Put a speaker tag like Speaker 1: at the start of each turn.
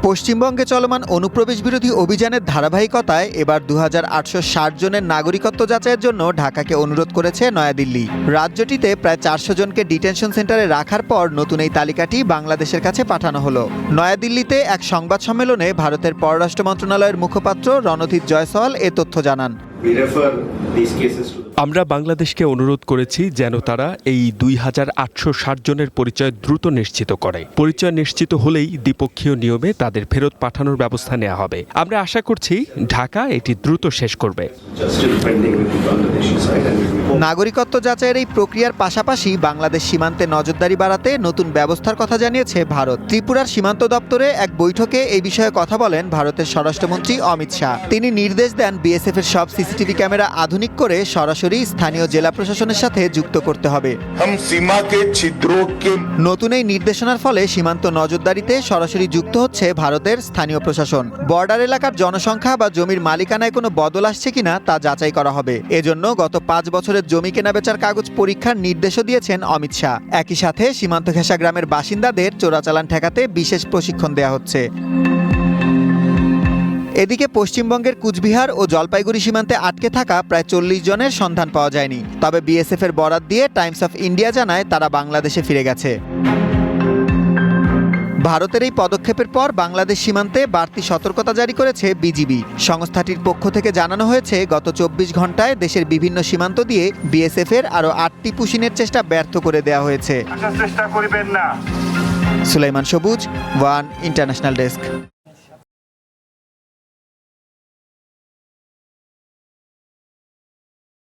Speaker 1: পশ্চিমবঙ্গে চলমান অনুপ্রবেশ বিরোধী অভিযানের ধারাবাহিকতায় এবার 2860 জনের নাগরিকত্ব যাচাইয়ের জন্য ঢাকাকে অনুরোধ করেছে নয়াদিল্লি। রাজ্যটিতে প্রায় 400 জনকে ডিটেনশন সেন্টারে রাখার পর নতুন এই তালিকাটি বাংলাদেশের কাছে পাঠানো হলো। নয়াদিল্লিতে এক সংবাদ সম্মেলনে ভারতের পররাষ্ট্র মন্ত্রণালয়ের মুখপাত্র রণধীর জয়সওয়াল এ তথ্য জানান।
Speaker 2: আমরা বাংলাদেশকে অনুরোধ করেছি যেন তারা এই 2860 জনের পরিচয় দ্রুত নিশ্চিত করে। পরিচয় নিশ্চিত হলেই দ্বিপক্ষীয় নিয়মে তাদের ফেরত পাঠানোর ব্যবস্থা নেওয়া হবে। আমরা আশা করছি ঢাকা এটি দ্রুত শেষ করবে।
Speaker 1: নাগরিকত্ব যাচাইয়ের এই প্রক্রিয়ার পাশাপাশি বাংলাদেশ সীমান্তে নজরদারি বাড়াতে নতুন ব্যবস্থার কথা জানিয়েছে ভারত। ত্রিপুরার সীমান্ত দপ্তরে এক বৈঠকে এই বিষয়ে কথা বলেন ভারতের স্বরাষ্ট্রমন্ত্রী অমিত শাহ। তিনি নির্দেশ দেন বিএসএফ এর সব সিসিটিভি ক্যামেরা আধুনিক করে সরাসরি স্থানীয় জেলা প্রশাসনের সাথে যুক্ত করতে হবে। নতুন এই নির্দেশনার ফলে সীমান্ত নজরদারিতে সরাসরি যুক্ত হচ্ছে ভারতের স্থানীয় প্রশাসন। বর্ডার এলাকার জনসংখ্যা বা জমির মালিকানায় কোনো বদল আসছে কিনা তা যাচাই করা হবে। এজন্য গত 5 বছরের জমি কেনাবেচার কাগজ পরীক্ষার নির্দেশও দিয়েছেন অমিত শাহ। একই সাথে সীমান্ত ঘেঁষা গ্রামের বাসিন্দাদের চোরাচালান ঠেকাতে বিশেষ প্রশিক্ষণ দেওয়া হচ্ছে। এদিকে পশ্চিমবঙ্গের কুচবিহার ও জলপাইগুড়ি সীমান্তে আটকে থাকা প্রায় 40 জনের সন্ধান পাওয়া যায়নি। তবে বিএসএফ এর বরাত দিয়ে টাইমস অফ ইন্ডিয়া জানায় তারা বাংলাদেশে ফিরে গেছে। ভারতের এই পদক্ষেপের পর বাংলাদেশ সীমান্তে বাড়তি সতর্কতা জারি করেছে বিজিবি। সংস্থাটির পক্ষ থেকে জানানো হয়েছে গত 24 ঘন্টায় দেশের বিভিন্ন সীমান্ত দিয়ে বিএসএফ এর আরও 8টি পুশিনের চেষ্টা ব্যর্থ করে দেওয়া হয়েছে। সুলাইমান সবুজ, ওয়ান ইন্টারন্যাশনাল ডেস্ক।